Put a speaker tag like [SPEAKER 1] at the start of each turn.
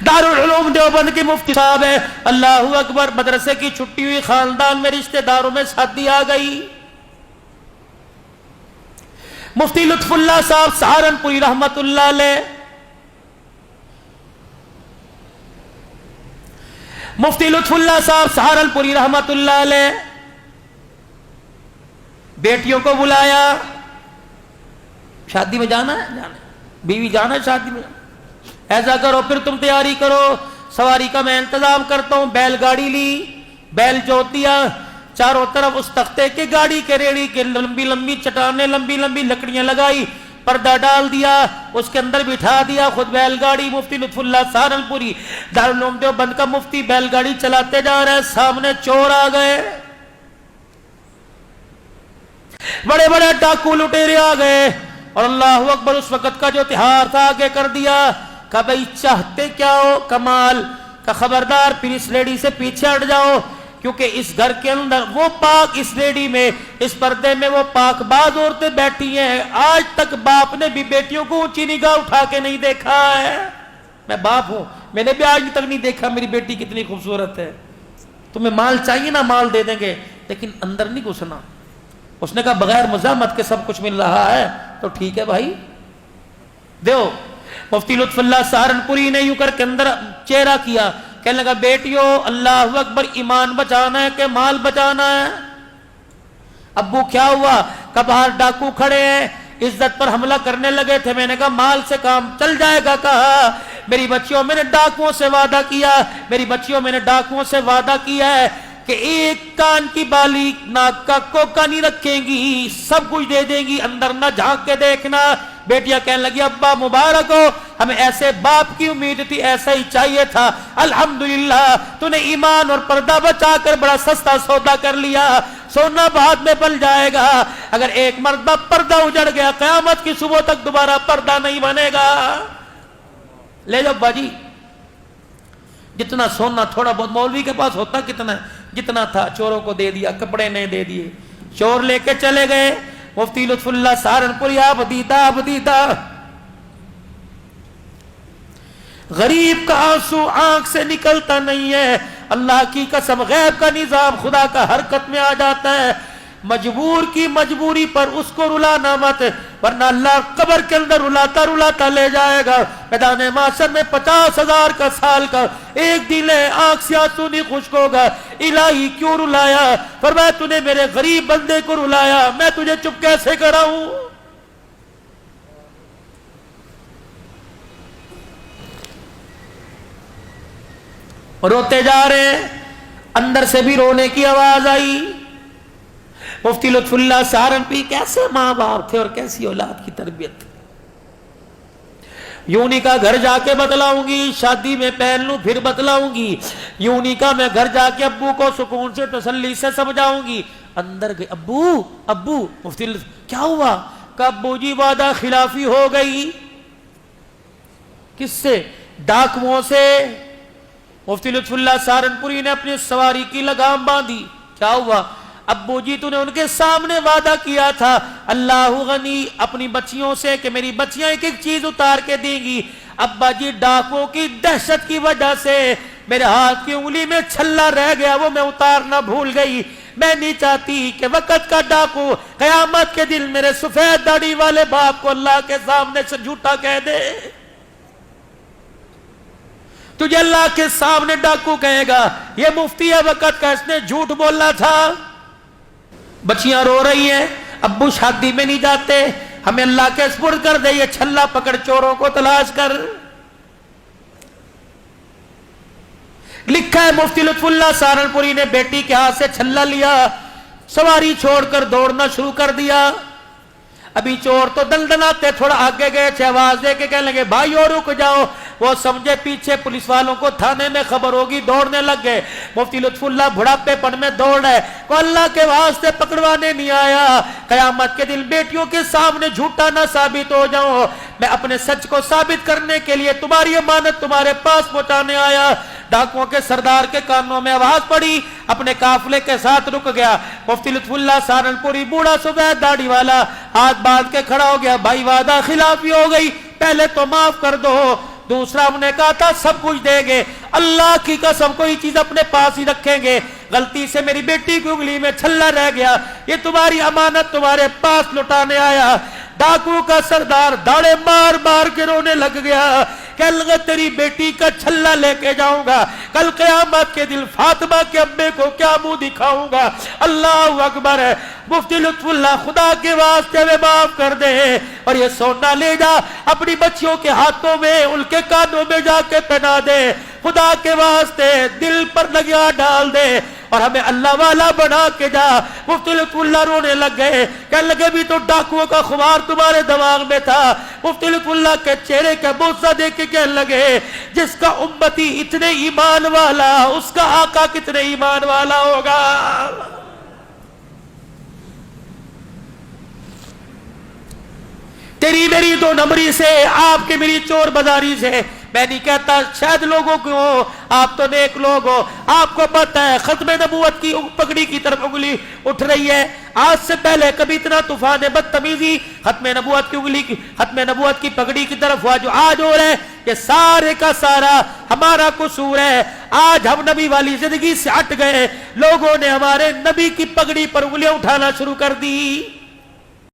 [SPEAKER 1] दारुल उलूम देवबंद के मुफ्ती साहब है, अल्लाहू अकबर। मदरसे की छुट्टी हुई, खानदान में रिश्तेदारों में शादी आ गई। मुफ्ती लुत्फुल्लाह साहब सहारनपुरी रहमतुल्लाह अलैह, मुफ्ती लुत्फुल्लाह साहब सहारनपुरी रहमतुल्लाह अलैह बेटियों को बुलाया, शादी में जाना है, जाना बीवी जाना है शादी में, ऐसा करो फिर तुम तैयारी करो, सवारी का मैं इंतजाम करता हूं। बैलगाड़ी ली, बैल जोत दिया, चारों तरफ उस तख्ते के गाड़ी के रेड़ी के लंबी लंबी चट्टानें, लंबी लंबी लकड़ियां लगाई, पर्दा डाल दिया, उसके अंदर बिठा दिया, खुद बैलगाड़ी। मुफ्ती लुत्फुल्लाह सहारनपुरी दारुल उलूम देवबंद का मुफ्ती बैलगाड़ी चलाते जा रहे हैं, सामने चोर आ गए, बड़े बड़े डाकू लुटेरे आ गए। और अल्लाह अकबर, उस वक्त का जो त्योहार था आगे कर दिया। का भाई चाहते क्या हो कमाल का, खबरदार फिर इस लेडी से पीछे हट जाओ, क्योंकि इस घर के अंदर वो पाक, इस लेडी में, इस पर्दे में वो पाकबाज औरतें बैठी हैं। आज तक बाप ने भी बेटियों को ऊंची निगाह उठा के नहीं देखा है। मैं बाप हूं, मैंने भी आज तक नहीं देखा मेरी बेटी कितनी खूबसूरत है। तुम्हें माल चाहिए ना, माल दे देंगे, लेकिन अंदर नहीं घुसना। उसने कहा बगैर मज़ामत के सब कुछ मिल रहा है तो ठीक है भाई, दो। मुफ्ती लुत्फुल्लाह सहारनपुरी ने यूं करके अंदर चेहरा किया, कहने लगा बेटियों अल्लाह अकबर, ईमान बचाना है कि माल बचाना है? अब्बू क्या हुआ? का बाहर डाकू खड़े हैं, इज्जत पर हमला करने लगे थे। मैंने कहा माल से काम चल जाएगा। कहा मेरी बच्चियों, मैंने डाकुओं से वादा किया, मेरी बच्चियों मैंने डाकुओं से वादा किया है कि एक कान की बाली, नाक का कोका नहीं रखेंगी, सब कुछ दे देंगी, अंदर न झांक के देखना। बेटियां कहने लगी अब्बा मुबारक हो, हमें ऐसे बाप की उम्मीद थी, ऐसा ही चाहिए था। अल्हम्दुलिल्लाह तूने ईमान और पर्दा बचाकर बड़ा सस्ता सौदा कर लिया। सोना बाद में बन जाएगा, अगर एक मर्तबा पर्दा उजड़ गया क़यामत की सुबह तक दोबारा पर्दा नहीं बनेगा। ले जाओ बाजी, जितना सोना थोड़ा बहुत, मौलवी के पास होता कितना है, जितना था चोरों को दे दिया, कपड़े नहीं दे दिए, चोर लेके चले गए। मुफ्ती लुत्फुल्लाह सहारनपुरी आबदीदा, गरीब का आंसू आंख से निकलता नहीं है। अल्लाह की कसम, गैब का निजाम खुदा का हरकत में आ जाता है। मजबूर की मजबूरी पर उसको रुलाना मत, वरना अल्लाह कब्र के अंदर रुलाता रुलाता ले जाएगा। मैदान माशर में 50,000 का साल का एक दिल है, आंख से आंसू नहीं खुश्क होगा। इलाही क्यों रुलाया? फरमाया तूने मेरे गरीब बंदे को रुलाया, मैं तुझे चुप कैसे कराऊं? रोते जा रहे, अंदर से भी रोने की आवाज आई। मुफ्ती लुत्फुल्लाह सहारनपुरी कैसे माँ बाप थे और कैसी औलाद की तरबियत। यूनी का घर जाके बतलाऊंगी, शादी में पहन लूं फिर बतलाऊंगी। यूनी का मैं घर जाके अब्बू को सुकून से तसल्ली से समझाऊंगी। अंदर गए, अब्बू अब्बू। मुफ्ती क्या हुआ? का अब्बू जी वादा खिलाफी हो गई। किससे? डाकुओं से। मुफ्ती लुत्फुल्लाह सहारनपुरी ने अपनी सवारी की लगाम बांधी। क्या हुआ? अब्बू जी तूने उनके सामने वादा किया था अल्लाह गनी अपनी बच्चियों से कि मेरी बच्चियां एक एक चीज उतार के देंगी। अब्बा जी डाकुओं की दहशत की वजह से मेरे हाथ की उंगली में छल्ला रह गया, वो मैं उतारना भूल गई। मैं नहीं चाहती कि वक़्त का डाकू क़यामत के दिन मेरे सफेद दाढ़ी वाले बाप को अल्लाह के सामने से झूठा कह दे। तुझे अल्लाह के सामने डाकू कहेगा ये मुफ्ती है वक़्त का, इसने झूठ बोला था। बच्चियां रो रही हैं, अब्बू शादी में नहीं जाते, हमें अल्लाह के सुपुर्द कर दे, ये छल्ला पकड़ चोरों को तलाश कर। लिखा है मुफ्ती लुत्फुल्लाह सहारनपुरी ने बेटी के हाथ से छल्ला लिया, सवारी छोड़कर दौड़ना शुरू कर दिया। अभी चोर तो दलदलाते थोड़ा आगे गए थे, आवाज दे के कहने लगे भाई और रुक जाओ। वो समझे पीछे पुलिस वालों को थाने में खबर होगी, दौड़ने लग गए। मुफ्ती लुत्फुल्लाह बुढ़ापेपन में दौड़ है, को अल्लाह के वास्ते पकड़वाने नहीं आया। कयामत के दिन बेटियों के सामने झूठा ना साबित हो जाऊं, मैं अपने सच को साबित करने के लिए तुम्हारी अमानत तुम्हारे पास पहुंचाने आया। डाकुओं के सरदार के कानों में आवाज पड़ी, अपने काफिले के साथ रुक गया। मुफ्ती लुत्फुल्लाह सहारनपुरी बूढ़ा सफेद दाढ़ी वाला हाथ बांध के खड़ा हो गया, भाई वादा खिलाफी हो गई, पहले तो माफ कर दो। दूसरा हमने कहा था सब कुछ देंगे, अल्लाह की कसम कोई चीज अपने पास ही रखेंगे। गलती से मेरी बेटी की उंगली में छल्ला रह गया, ये तुम्हारी अमानत तुम्हारे पास लुटाने आया। डाकू का सरदार दाड़े मार मार के रोने लग गया, कहने लगा तेरी बेटी का छल्ला लेके जाऊंगा, कल क़यामत के दिन फातिमा के अब्बे को क्या मुंह दिखाऊंगा। अल्लाह अकबर है। मुफ्ती लुत्फुल्लाह खुदा के वास्ते में माफ कर दे और ये सोना ले जा अपनी बच्चियों के हाथों में, उनके कानों में जाके पहना दे, खुदा के वास्ते दिल पर लगा डाल दे और हमें अल्लाह वाला बना के जा। मुफ्ती लुत्फुल्लाह रोने लग गए, कहने लगे भी तो डाकुओं का खुमार तुम्हारे दिमाग में था। मुफ्ती लुत्फुल्लाह के चेहरे का बोसा देख के कहने लगे जिसका उम्मती इतने ईमान वाला उसका आका कितने ईमान वाला होगा। तेरी मेरी दो नंबरी से, आपके मेरी चोर बाजारी से, मैं नहीं कहता शायद लोगों को, आप तो नेक लोग हो, आपको पता है खत्म नबूवत की पगड़ी की तरफ उंगली उठ रही है। आज से पहले कभी इतना तूफान है बदतमीजी खत्म नबूवत की उंगली की, खत्म नबूवत की पगड़ी की तरफ हुआ जो आज हो रहा है, ये सारे का सारा हमारा कसूर है। आज हम नबी वाली जिंदगी से हट गए, लोगों ने हमारे नबी की पगड़ी पर उंगलियां उठाना शुरू कर दी।